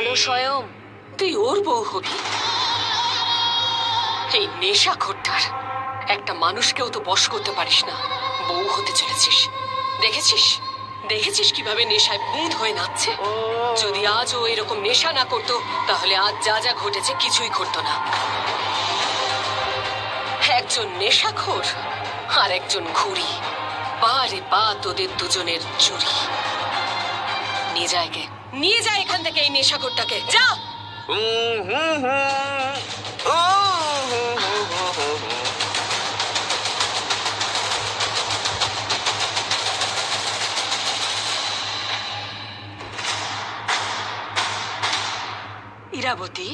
বলো স্বয়ং, তুই ওর বউ হবি? এই নেশাখোরটার একটা মানুষকেও তো বশ করতে পারিস না, বউ হতে চলেছিস। দেখেছিস দেখেছিস কিভাবে নেশায় বুঁদ হয়ে নাচছে? যদি আজ ও এরকম নেশা না করতো তাহলে আজ যা যা ঘটেছে কিছুই ঘটতো না। একজন নেশাখোর আর একজন ঘুরি, বারে বা তোদের দুজনের চুরি। নিয়ে যায় কে? নিয়ে যায় এখান থেকে এই নেশাখোরটাকে, যা। ইরাবতী,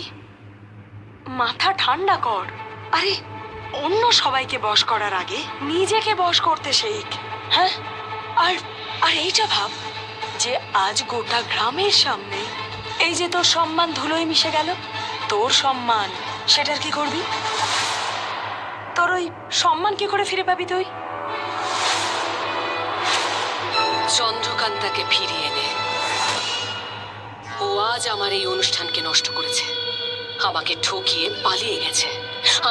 মাথা ঠান্ডা কর। আরে অন্য সবাইকে বশ করার আগে নিজেকে বশ করতে শেখ। হ্যাঁ, আর আর এইটা ভাব যে আজ গোটা গ্রামের সামনে এই যে তোর সম্মান ধুলোয় মিশে গেল, তোর সম্মান, সেটার কি করবি? তোর ওই সম্মান কি করে ফিরে পাবি তুই? চন্দ্রকান্তাকে ফিরিয়ে নে। ও আজ আমার এই অনুষ্ঠানকে নষ্ট করেছে, আমাকে ঠকিয়ে পালিয়ে গেছে।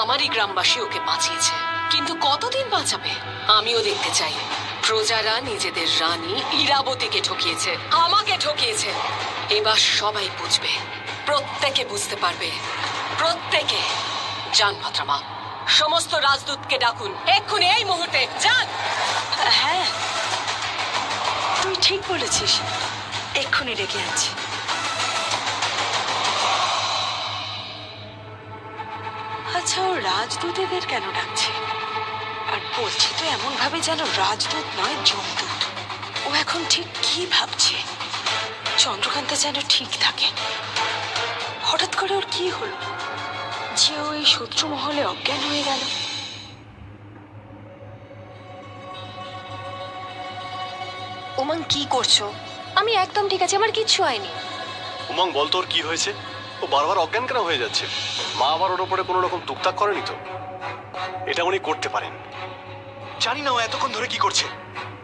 আমারই গ্রামবাসী ওকে বাঁচিয়েছে, কিন্তু কতদিন বাঁচাবে আমিও দেখতে চাই। প্রজারা নিজেদের রানী ইরাবতীকে ঠকিয়েছে, আমাকে ঠকিয়েছে। এবার সবাই বুঝবে, প্রত্যেকে বুঝতে পারবে, প্রত্যেকে। যান ভদ্রমা, সমস্ত রাজদূতকে ডাকুন এক্ষুনি, এই মুহূর্তে যান। হ্যাঁ, তুই ঠিক বলেছিস, এক্ষুনি ডেকে আনছি। আচ্ছা, ও রাজদূতেদের কেন ডাকছে? আর বলছি তো এমন ভাবে যেন রাজদূত নয়, যমদূত। ও এখন ঠিক কি ভাবছে? চন্দ্রকান্তা যেন ঠিক থাকে। হঠাৎ করে ওর কি হলো যে ও এই শত্রু মহলে অজ্ঞান হয়ে গেল? উমং কি করছো? আমি একদম ঠিক আছি, আমার কিচ্ছু হয়নি। উমং, বল তোর কি হয়েছে? ও বারবার অজ্ঞান কেন হয়ে যাচ্ছে? মা আবার ওর উপরে কোনো রকম টুকটাক করেনি তো? এটা উনি করতে পারেন। জানি না ও এতক্ষণ ধরে কি করছে।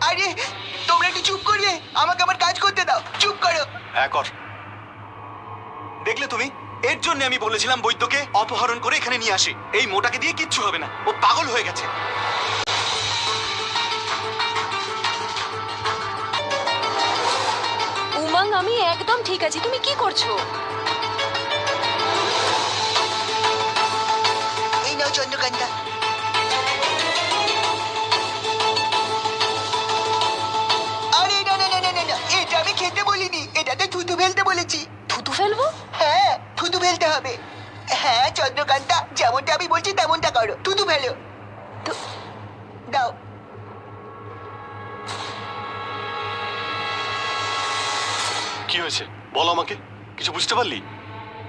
আরে তোমরা একটু চুপ করিয়ে আমাকে আমার কাজ করতে দাও, চুপ করো। হ্যাঁ কর। দেখলে তুমি, এর জন্য আমি বলেছিলাম বৈদ্যকে অপহরণ করে এখানে নিয়ে আসি। এই মোটাকে দিয়ে কিচ্ছু হবে না, ও পাগল হয়ে গেছে। উমং, আমি একদম ঠিক আছি, তুমি কি করছো? এই নাও চন্দ্রকান্তা। আরে না না না না না না, এটা আমি খেতে বলিনি, এটাতে থুতু ফেলতে বলেছি। থুতু ফেলবো? হ্যাঁ, থুতু ফেলতে হবে। হ্যাঁ চন্দ্রকান্তা, যেমনটা আমি বলছি তেমনটা করো, থুতু ফেলো। দাও। কি হয়েছে বলো আমাকে, কিছু বুঝতে পারলি?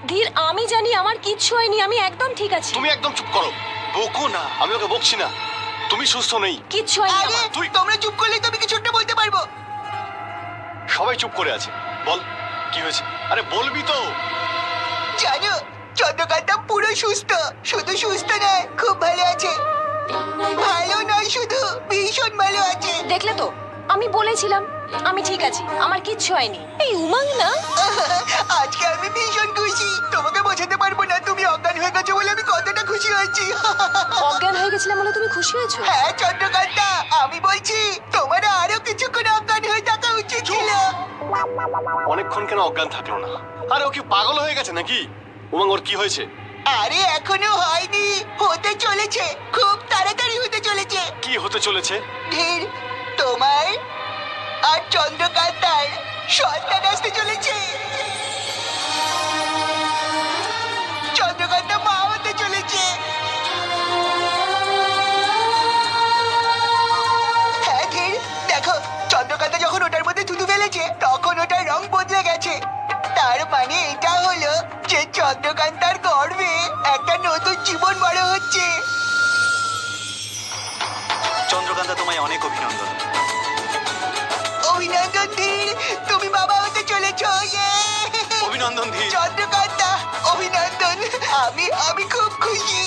ধীর, আমি জানি আমার কিচ্ছু হয়নি, আমি একদম ঠিক আছি। তুমি একদম চুপ করো, বকো না। আমি ওকে বকছি না, তুমি সুস্থ নেই। কিচ্ছু হয়নি আরে আমার। তোমরা চুপ করলে তো আমি কিছু একটা বলতে পারবো। সবাই চুপ করে আছে, বল কি হয়েছে? আরে বলবি তো। জানো, চন্দ্রকান্তা পুরো সুস্থ, শুধু সুস্থ নয়, খুব ভালো আছে। ভালো নয় শুধু, ভীষণ ভালো আছে। দেখলে তো, আমি বলেছিলাম আমি ঠিক আছি, আমার কিচ্ছু হয়নি। এই উমং না, আজকে আমি ভীষণ খুশি, তোমাকে বোঝাতে পারবো না তুমি অজ্ঞান হয়ে গেছো বলে আমি কতটা খুশি হয়েছি। অজ্ঞান হয়ে গেছিলাম বলে তুমি খুশি হয়েছো? হ্যাঁ চন্দ্রকান্তা, আমি বলছি তোমার আরো কিছুক্ষণ অজ্ঞান হয়ে থাকা উচিত ছিল। অনেকক্ষণ কেন অজ্ঞান থাকলো না? আরে ও কি পাগল হয়ে গেছে নাকি? উমং, ওর কি হয়েছে? আরে এখনো হয়নি, হতে চলেছে, খুব তাড়াতাড়ি হতে চলেছে। কি হতে চলেছে? ধীর, তোমার আর চন্দ্রকান্তার সন্তান আসতে চলেছে। চন্দ্রকান্তা মা হতে চলেছে। হ্যাঁ ধীর, দেখো চন্দ্রকান্তা যখন ওটার মধ্যে থুতু ফেলেছে তখন ওটার রং বদলে গেছে। তার মানে এটা হলো যে চন্দ্রকান্তার গর্ভে একটা নতুন জীবন বড় হচ্ছে। চন্দ্রকান্তা, তোমায় অনেক অভিনন্দন। অভিনন্দন ধীর, তুমি বাবা হতে চলেছো। অভিনন্দন ধীর। চন্দ্রকান্তা, অভিনন্দন। আমি খুব খুশি।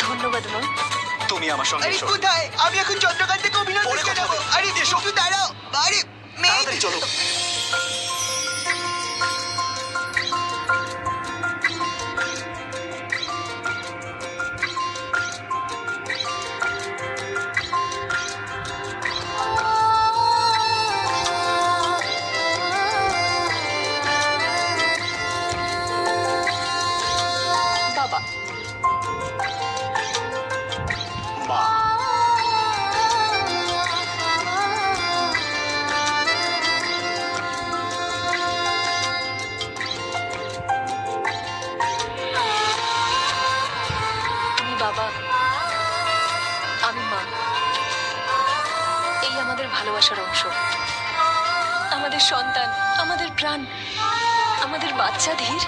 ধন্যবাদ মা। তুমি আমার সঙ্গে আরে এসো। কোথায়? আমি এখন চন্দ্রকান্তাকে অভিনন্দন পরে কথা জানাবো। হবে। আরে এসো। একটু দাঁড়াও। আরে মেয়ে, তাড়াতাড়ি চলো। ভালোবাসার অংশ, আমাদের সন্তান, আমাদের প্রাণ, আমাদের বাচ্চা ধীর।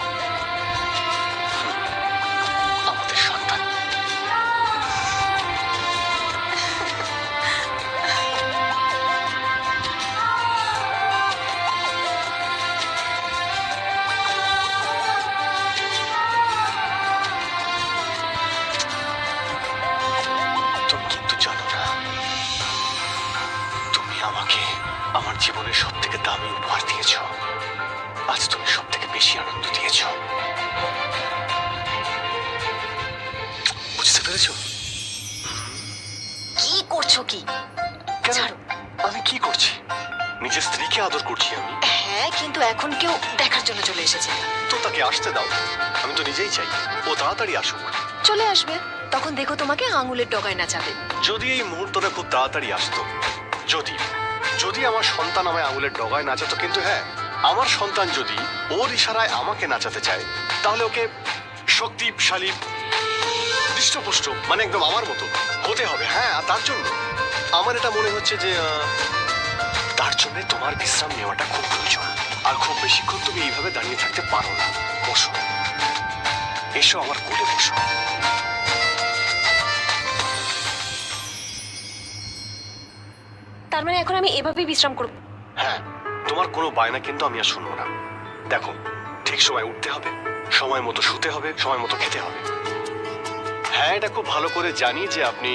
আমাদের সন্তান। তুমি কিন্তু জানো না, তুমি আমাকে আমার জীবনের সব থেকে দামি উপহার দিয়েছ। আজ তুমি সব থেকে বেশি আনন্দ দিয়েছ। বুঝতে পেরেছো? কি করছো কি? কেন? ছাড়ো। আমি কি করছি? নিজের স্ত্রীকে আদর করছি আমি। হ্যাঁ, কিন্তু এখন কেউ দেখার জন্য চলে এসেছে। তো তাকে আসতে দাও, আমি তো নিজেই চাই ও তাড়াতাড়ি আসুক। চলে আসবে, তখন দেখো তোমাকে আঙুলের ডগায় নাচাবে। যদি এই মুহূর্তটা খুব তাড়াতাড়ি আসতো, যদি যদি আমার সন্তান আমায় আঙুলের ডগায় নাচাতো, কিন্তু হ্যাঁ, আমার সন্তান যদি ওর ইশারায় আমাকে নাচাতে চায়, তাহলে ওকে শক্তিশালী, হৃষ্টপুষ্ট, মানে একদম আমার মতো হতে হবে। হ্যাঁ, আর তার জন্য আমার এটা মনে হচ্ছে যে তার জন্য তোমার বিশ্রাম নেওয়াটা খুব প্রয়োজন। আর খুব বেশিক্ষণ তুমি এইভাবে দাঁড়িয়ে থাকতে পারো না। বসো, এসো আমার কোলে বসো। তার মানে এখন আমি এভাবেই বিশ্রাম করব? হ্যাঁ, তোমার কোনো বায়না কিন্তু আমি আর শুনবো না। দেখো, ঠিক সময় উঠতে হবে, সময় মতো শুতে হবে, সময় মতো খেতে হবে। হ্যাঁ, এটা খুব ভালো করে জানি যে আপনি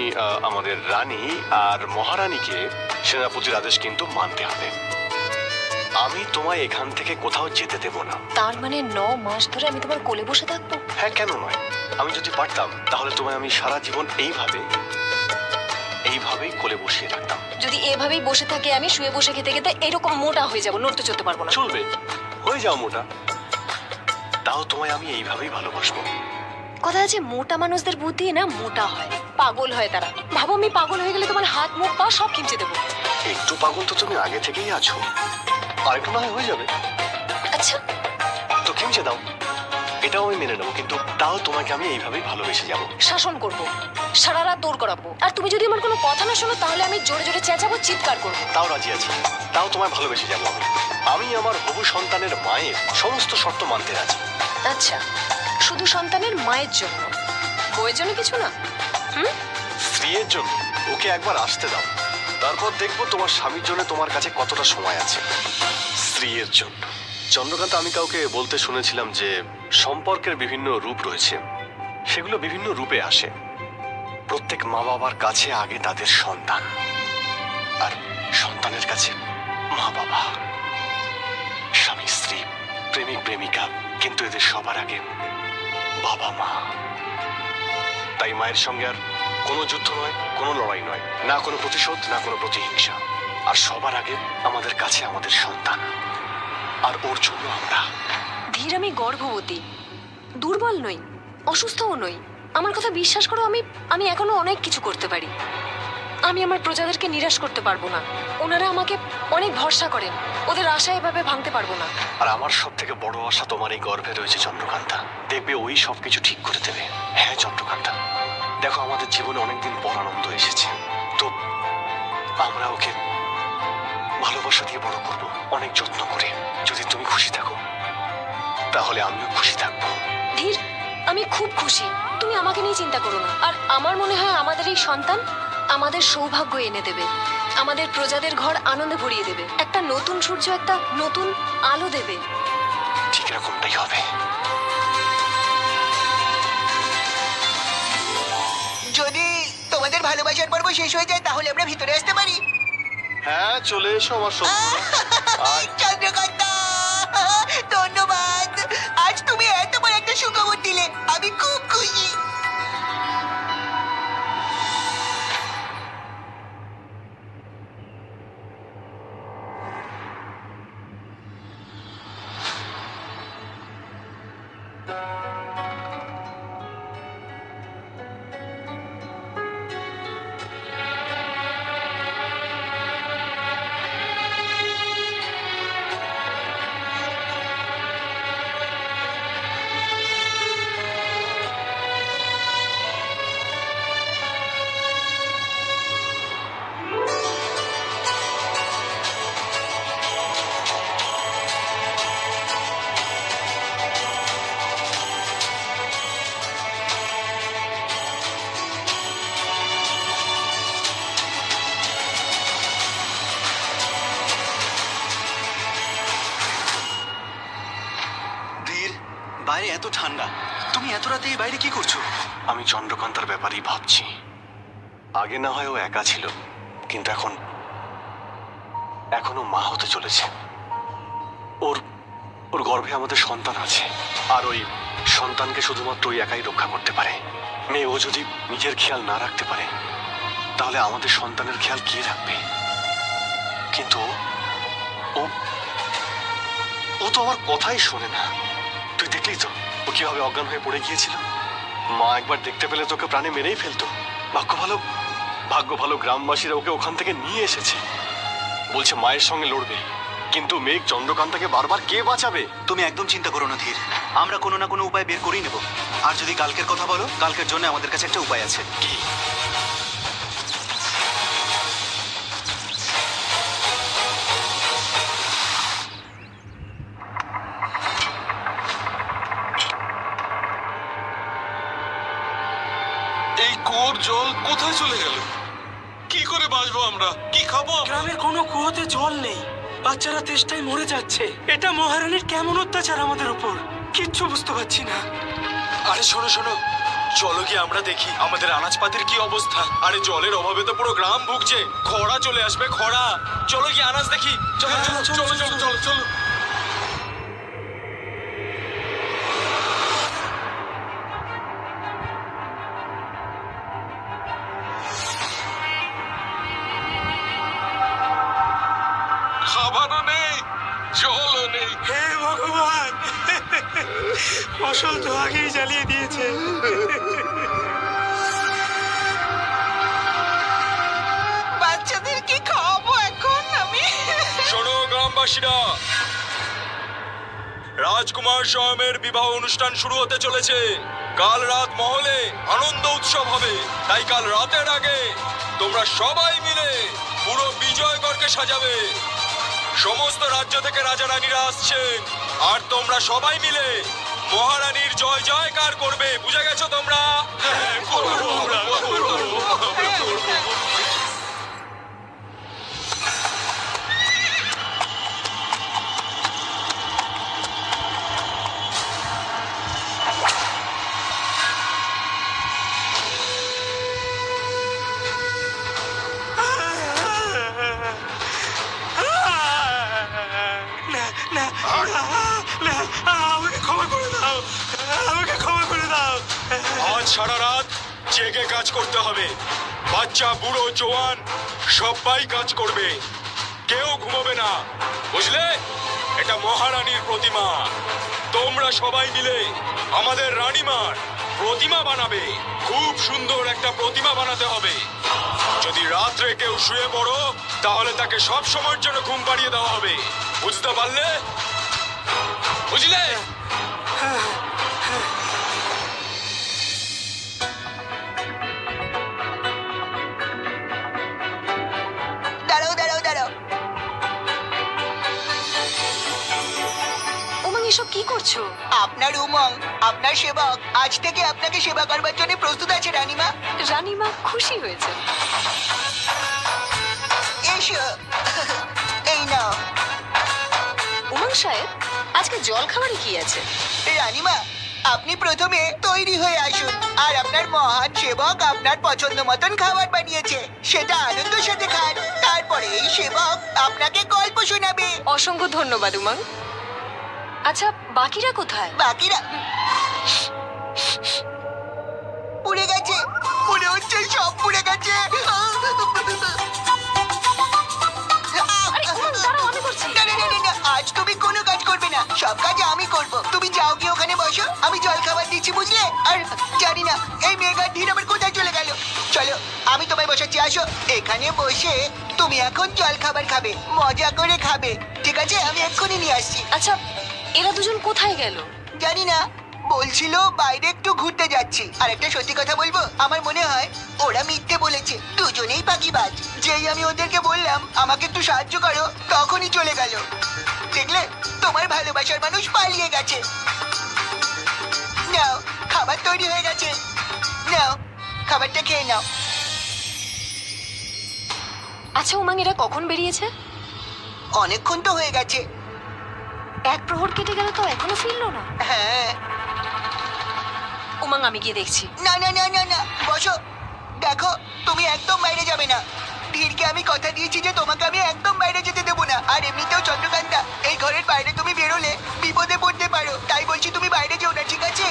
আমাদের রানী আর মহারানীকে সেনাপতির আদেশ কিন্তু মানতে হবে। আমি তোমায় এখান থেকে কোথাও যেতে দেব না। তার মানে 9 মাস ধরে আমি তোমার কোলে বসে থাকবো? হ্যাঁ, কেন নয়? আমি যদি পারতাম তাহলে তোমায় আমি সারা জীবন এইভাবেই কোলে বসিয়ে রাখতাম। যদি এভাবেই বসে থাকে, আমি শুয়ে বসে খেতে খেতে এরকম মোটা হয়ে যাব, নড়তে চড়তে পারবো না। চলবে, হয়ে যাও মোটা, তাও তোমায় আমি এইভাবেই ভালোবাসবো। কথা আছে, মোটা মানুষদের বুদ্ধি না মোটা হয়, পাগল হয় তারা। ভাবো আমি পাগল হয়ে গেলে তোমার হাত মুখ পা সব খিমচে দেবো। একটু পাগল তো তুমি আগে থেকেই আছো, আরেকটু না হয় হয়ে যাবে। আচ্ছা, তো খিমচে দাও, এটাও আমি মেনে নেবো, কিন্তু তাও তোমাকে আমি এইভাবেই ভালোবেসে যাবো। শাসন করব, সারা রাত দৌড় করাবো, আর তুমি যদি আমার কোনো কথা না শোনো তাহলে আমি জোরে জোরে চেঁচাবো, চিৎকার করবো। তাও রাজি আছি, তাও তোমায় ভালোবেসে যাবো আমি। আমি আমার হবু সন্তানের মায়ের সমস্ত শর্ত মানতে রাজি। আচ্ছা, শুধু সন্তানের মায়ের জন্য, বউয়ের জন্য কিছু না? স্ত্রীর জন্য ওকে একবার আসতে দাও, তারপর দেখবো তোমার স্বামীর জন্য তোমার কাছে কতটা সময় আছে। স্ত্রীর জন্য চন্দ্রকান্ত, আমি কাউকে বলতে শুনেছিলাম যে সম্পর্কের বিভিন্ন রূপ রয়েছে, সেগুলো বিভিন্ন রূপে আসে। প্রত্যেক মা বাবার কাছে আগে তাদের সন্তান, আর সন্তানের কাছে মা বাবা, স্বামী স্ত্রী, প্রেমিক প্রেমিকা, কিন্তু এদের সবার আগে বাবা মা। তাই মায়ের সঙ্গে আর কোনো যুদ্ধ নয়, কোনো লড়াই নয়, না কোনো প্রতিশোধ, না কোনো প্রতিহিংসা। আর সবার আগে আমাদের কাছে আমাদের সন্তান, আর ওর জন্য আমরা। ধীর, আমি গর্ভবতী, দুর্বল নই, অসুস্থও নই। আমার কথা বিশ্বাস করো, আমি এখনো অনেক কিছু করতে পারি। আমি আমার প্রজাদেরকে নিরাশ করতে পারবো না। ওনারা আমাকে অনেক ভরসা করেন, ওদের আশা এভাবে ভাঙতে পারবো না। আর আমার সব থেকে বড় আশা তোমার এই গর্ভে রয়েছে চন্দ্রকান্তা, দেখবে ওই সবকিছু ঠিক করে দেবে। হ্যাঁ চন্দ্রকান্তা, দেখো আমাদের জীবনে অনেকদিন পর আনন্দ এসেছে, তো আমরা ওকে ভালোবাসা দিয়ে বড় করব, অনেক যত্ন করে। যদি তুমি খুশি থাকো তাহলে আমিও খুশি থাকবো। ধীর, আমি খুব খুশি, তুমি আমাকে নিয়ে চিন্তা করো না। আর আমার মনে হয় আমাদের এই সন্তান আমাদের সৌভাগ্য এনে দেবে, আমাদের প্রজাদের ঘর আনন্দে ভরিয়ে দেবে, একটা নতুন সূর্য, একটা নতুন আলো দেবে। ঠিক এরকমটাই হবে। যদি তোমাদের ভালোবাসার পর্ব শেষ হয়ে যায় তাহলে আমরা ভিতরে আসতে পারি। হ্যাঁ, চলে এসো আমার শত্রুরা। চন্দ্রকান্তা, ধন্যবাদ, আজ তুমি এত বড় একটা সুখবর দিলে, আমি খুব খুশি। বাইরে এত ঠান্ডা, তুমি এত রাতে এই বাইরে কি করছো? আমি চন্দ্রকান্তার ব্যাপারেই ভাবছি। আগে না হয় ও একা ছিল, কিন্তু এখনো মা হতে চলেছে। ওর ওর গর্ভে আমাদের সন্তান আছে, আর ওই সন্তানকে শুধুমাত্র ওই একাই রক্ষা করতে পারে। মেয়ে ও যদি নিজের খেয়াল না রাখতে পারে, তাহলে আমাদের সন্তানের খেয়াল কে রাখবে? কিন্তু ও ও তো আমার কথাই শোনে না। তুই দেখলি তো ও কিভাবে অজ্ঞান হয়ে পড়ে গিয়েছিল। মা একবার দেখতে পেলে তোকে প্রাণে মেরেই ফেলতো। ভাগ্য ভালো গ্রামবাসীরা ওকে ওখান থেকে নিয়ে এসেছে। বলছে মায়ের সঙ্গে লড়বে, কিন্তু মেঘ চন্দ্রকান্তাকে বারবার কে বাঁচাবে? তুমি একদম চিন্তা করো না ধীর, আমরা কোনো না কোনো উপায় বের করেই নেব। আর যদি কালকের কথা বলো, কালকের জন্য আমাদের কাছে একটা উপায় আছে। কি? এই কুয়োর জল কোথায় চলে গেল? কি করে বাঁচবো আমরা? কি খাবো আমরা? গ্রামের কোনো কুয়োতে জল নেই, বাচ্চারা তেষ্টায় মরে যাচ্ছে। এটা মহারানীর কেমন অত্যাচার আমাদের উপর, কিচ্ছু বুঝতে পারছি না। আরে শোনো শোনো, চলো কি আমরা দেখি আমাদের আনাজপাতির কি অবস্থা। আরে জলের অভাবে তো পুরো গ্রাম ভুগছে, খরা চলে আসবে, খরা। চলো কি আনাজ দেখি, চলো হ্যাঁ, চলো চলো, চলো চলো চলো। চলো চলো। খাবারও নেই, জলও নেই। হে ভগবান, ফসল তো আগেই জ্বালিয়ে দিয়েছে। বাচ্চাদের কি খাওয়াবো এখন আমি? শোনো গ্রামবাসীরা, রাজকুমার স্বয়মের বিবাহ অনুষ্ঠান শুরু হতে চলেছে। কাল রাত মহলে আনন্দ উৎসব হবে, তাই কাল রাতের আগে তোমরা সবাই মিলে পুরো বিজয়গড়কে সাজাবে। সমস্ত রাজ্য থেকে রাজা রানীরা আসছেন, আর তোমরা সবাই মিলে মহারানীর জয় জয়কার করবে। বুঝে গেছো তোমরা? হ্যাঁ, করবো আমরা, করবো। না না না, আমাকে ক্ষমা করে দাও, আমাকে ক্ষমা করে দাও। আজ সারা রাত জেগে কাজ করতে হবে। বাচ্চা বুড়ো জওয়ান সবাই কাজ করবে, কেউ ঘুমাবে না, বুঝলে? এটা মহারানীর প্রতিমা। তোমরা সবাই মিলে আমাদের রানীমার প্রতিমা বানাবে। খুব সুন্দর একটা প্রতিমা বানাতে হবে। যদি রাত্রে কেউ শুয়ে পড়ো, তাহলে তাকে সব সময়ের জন্য ঘুম পাড়িয়ে দেওয়া হবে। বুঝতে পারলে? বুঝলে? দাঁড়াও দাঁড়াও দাঁড়াও, উমং এসব কি করছো? আপনার উমং, আপনার সেবক আজ থেকে আপনাকে সেবা করবার জন্য প্রস্তুত আছে রানীমা। রানীমা খুশি হয়েছে। এসো, এই নাও। উমং সাহেব, আজকে জল খাবারে কি আছে? রানীমা, আপনি প্রথমে তৈরি হয়ে আসুন, আর আপনার মহান সেবক আপনার পছন্দ মতন খাবার বানিয়েছে, সেটা আনন্দের সাথে খান। তারপরে এই সেবক আপনাকে গল্প শোনাবে। অসংখ্য ধন্যবাদ উমং। আচ্ছা, বাকিরা কোথায়? বাকিরা পুড়ে গেছে, মনে হচ্ছে সব পুড়ে গেছে। আরে উমং, দাঁড়াও, আমি করছি। না, না, না, না, না, আজ তুমি কোনো কাজ করবে না, সব কাজ আমি করব। তুমি যাও গিয়ে ওখানে বসো, আমি জল খাবার দিচ্ছি, বুঝলে? আর জানি না এই মেঘার ধীর আবার কোথায় চলে গেল। চলো, আমি তোমায় বসাচ্ছি, আসো। এখানে বসে তুমি এখন জল খাবার খাবে, মজা করে খাবে, ঠিক আছে? আমি এক্ষুনি নিয়ে আসছি। আচ্ছা, এরা দুজন কোথায় গেল? জানি না, বলছিল বাইরে একটু ঘুরতে যাচ্ছি। আর একটা সত্যি কথা বলবো, আমার মনে হয় ওরা মিথ্যে বলেছে, দুজনেই পাখিবাজ। যেই আমি ওদেরকে বললাম আমাকে একটু সাহায্য করো, তখনই চলে গেল। দেখলে, তোমার ভালোবাসার মানুষ পালিয়ে গেছে। নাও, খাবার তৈরি হয়ে গেছে, নাও খাবারটা খেয়ে নাও। আচ্ছা উমং, এরা কখন বেরিয়েছে? অনেকক্ষণ তো হয়ে গেছে। এক প্রহর কেটে গেল তো এখনো ফিরলো না। হ্যাঁ, ঘুমাং, আমি গিয়ে দেখছি। না না না না না, বসো। দেখো, তুমি একদম বাইরে যাবে না। ধীরকে আমি কথা দিয়েছি যে তোমাকে আমি একদম বাইরে যেতে দেবো না। আর এমনিতেও চন্দ্রকান্তা, এই ঘরের বাইরে তুমি বেরোলে বিপদে পড়তে পারো, তাই বলছি তুমি বাইরে যেও না, ঠিক আছে?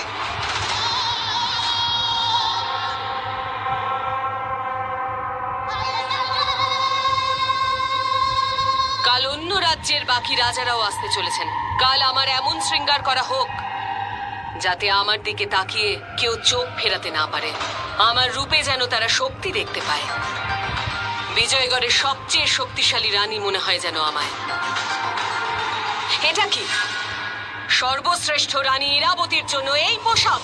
কাল অন্য রাজ্যের বাকি রাজারাও আসতে চলেছেন। কাল আমার এমন শৃঙ্গার করা হোক যাতে আমার দিকে তাকিয়ে কেউ চোখ ফেরাতে না পারে। আমার রূপে যেন তারা শক্তি দেখতে পায়। বিজয়গড়ের সবচেয়ে শক্তিশালী রানী মনে হয় যেন আমায়। এটা কি সর্বশ্রেষ্ঠ রানী ইরাবতীর জন্য এই পোশাক?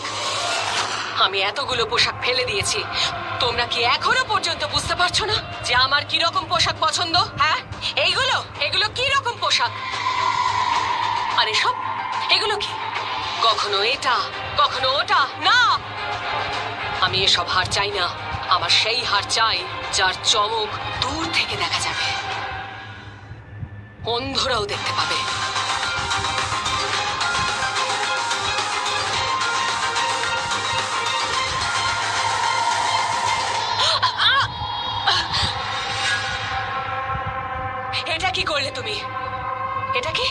আমি এতগুলো পোশাক ফেলে দিয়েছি, তোমরা কি এখনো পর্যন্ত বুঝতে পারছো না যে আমার কি রকম পোশাক পছন্দ? হ্যাঁ, এগুলো কি রকম পোশাক? আরে সব এগুলো কি? কখনো এটা, কখনো ওটা। না, আমি এসব হার চাই না। আমার সেই হার চাই যার চমক দূর থেকে দেখা যাবে, অন্ধরাও দেখতে পাবে। এটা কি করলে তুমি? এটা কি?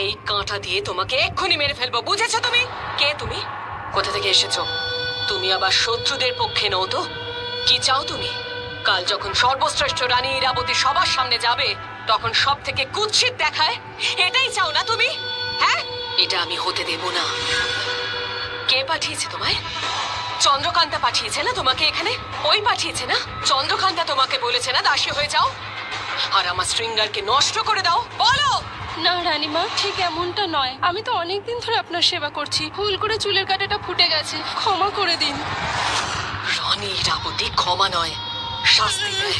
এই কাঁটা দিয়ে তোমাকে এক্ষুনি মেরে ফেলবো, বুঝেছো তুমি? কে তুমি? কোথা থেকে এসেছো? তুমি আবার শত্রুদের পক্ষে নও তো? কি চাও তুমি? কাল যখন সর্বশ্রেষ্ঠ রানী ইরাবতী সবার সামনে যাবে, তখন সব থেকে কুৎসিত দেখায়, এটাই চাও না তুমি? হ্যাঁ, এটা আমি হতে দেব না। কে পাঠিয়েছে তোমায়? চন্দ্রকান্তা পাঠিয়েছে না তোমাকে এখানে? ওই পাঠিয়েছে না? চন্দ্রকান্তা তোমাকে বলেছে না দাসী হয়ে যাও আর আমার শৃঙ্গারকে নষ্ট করে দাও? বলো। না রানীমা, ঠিক এমনটা নয়। আমি তো অনেকদিন ধরে আপনার সেবা করছি, ভুল করে চুলের কাঁটাটা ফুটে গেছে, ক্ষমা করে দিন। রানী ইরাবতী ক্ষমা নয়, শাস্তি দেয়।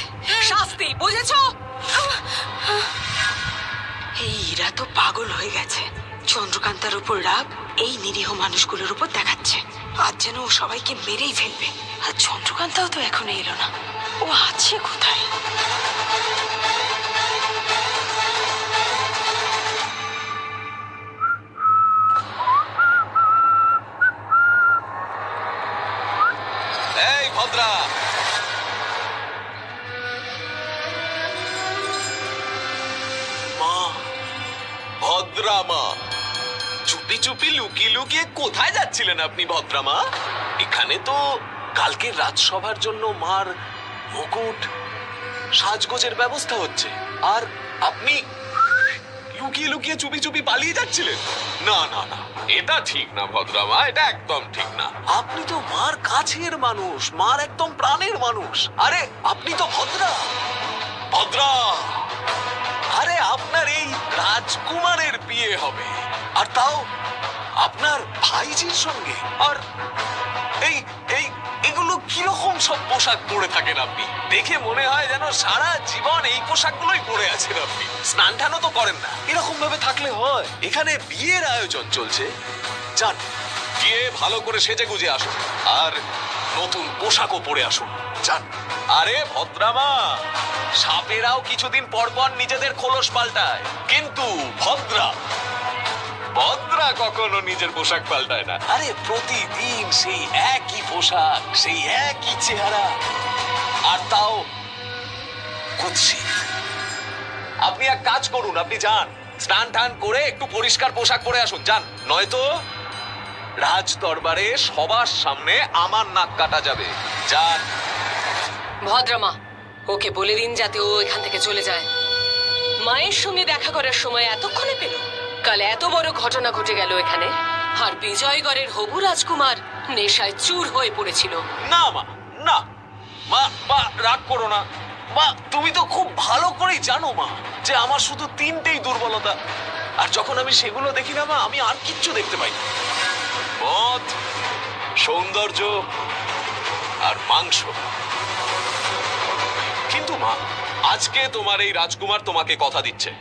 শাস্তি, বুঝেছো? এই ইরা তো পাগল হয়ে গেছে। চন্দ্রকান্তার উপর রাগ এই নিরীহ মানুষগুলোর উপর দেখাচ্ছে। আজ যেন ও সবাইকে মেরেই ফেলবে। আর চন্দ্রকান্তাও তো এখনো এলো না, ও আছে কোথায়? এই ভদ্রা, মা, ভদ্রা মা, চুপি চুপি লুকিয়ে লুকিয়ে কোথায় যাচ্ছিলেন আপনি ভদ্রা মা? এখানে তো কালকে রাজসভার জন্য মার মুকুট সাজগোজের ব্যবস্থা হচ্ছে, আর আপনি লুকিয়ে লুকিয়ে চুপি চুপি পালিয়ে যাচ্ছিলেন? না না না, এটা ঠিক না ভদ্রা মা, এটা একদম ঠিক না। আপনি তো মার কাছের মানুষ, মার একদম প্রাণের মানুষ। আরে আপনি তো ভদ্রা, ভদ্রা, আরে আপনার এই রাজকুমারের বিয়ে হবে, আর তাও আপনার ভাইজির সঙ্গে। আর এই এই এগুলো কিরকম সব পোশাক পরে থাকেন আপনি? দেখে মনে হয় যেন সারা জীবন এই পোশাকগুলোই পরে আছেন আপনি। স্নান টানও তো করেন না। এরকম ভাবে থাকলে হয়? এখানে বিয়ের আয়োজন চলছে, যান গিয়ে ভালো করে সেজে গুজে আসুন আর নতুন পোশাকও পরে আসুন, যান। আরে ভদ্রামা, সাপেরাও কিছুদিন পর পর নিজেদের খোলস পাল্টায়, কিন্তু ভদ্রা ভদ্রা কখনো নিজের পোশাক পাল্টায় না। আরে প্রতিদিন সেই একই পোশাক, সেই একই চেহারা, আর তাও কুৎসিত। আপনি এক কাজ করুন, আপনি যান, স্নান টান করে একটু পরিষ্কার পোশাক পরে আসুন, যান। নয়তো রাজ দরবারে সবার সামনে আমার নাক কাটা যাবে, যান। ভদ্রমা, ওকে বলে দিন যাতে ও এখান থেকে চলে যায়। মায়ের সঙ্গে দেখা করার সময় এতক্ষণে পেল? কাল এত বড় ঘটনা ঘটে গেল এখানে, আর বিজয়গড়ের হবু রাজকুমার নেশায় চুর হয়ে পড়েছিল। না মা, না মা, মা রাগ করো না মা। তুমি তো খুব ভালো করেই জানো মা যে আমার শুধু তিনটেই দুর্বলতা, আর যখন আমি সেগুলো দেখি না মা, আমি আর কিচ্ছু দেখতে পাই না। মদ, সৌন্দর্য আর মাংস। কিন্তু মা, আজকে তোমার এই রাজকুমার তোমাকে কথা দিচ্ছে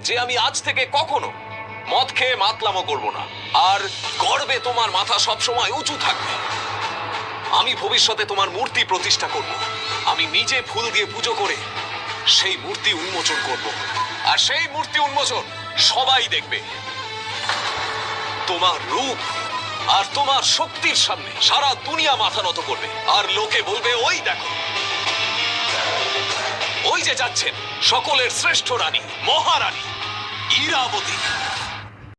যে আমি আজ থেকে কখনো মদ খেয়ে মাতলামো করব না, আর গর্বে তোমার মাথা সব সময় উঁচু থাকবে। আমি ভবিষ্যতে তোমার মূর্তি প্রতিষ্ঠা করব, আমি নিজে ফুল দিয়ে পুজো করে সেই মূর্তি উন্মোচন করব, আর সেই মূর্তি উন্মোচন সবাই দেখবে। তোমার রূপ আর তোমার শক্তির সামনে সারা দুনিয়া মাথা নত করবে, আর লোকে বলবে ওই দেখো, ওই যে যাচ্ছেন সকলের শ্রেষ্ঠ রানী, মহারানী ইরাবতী।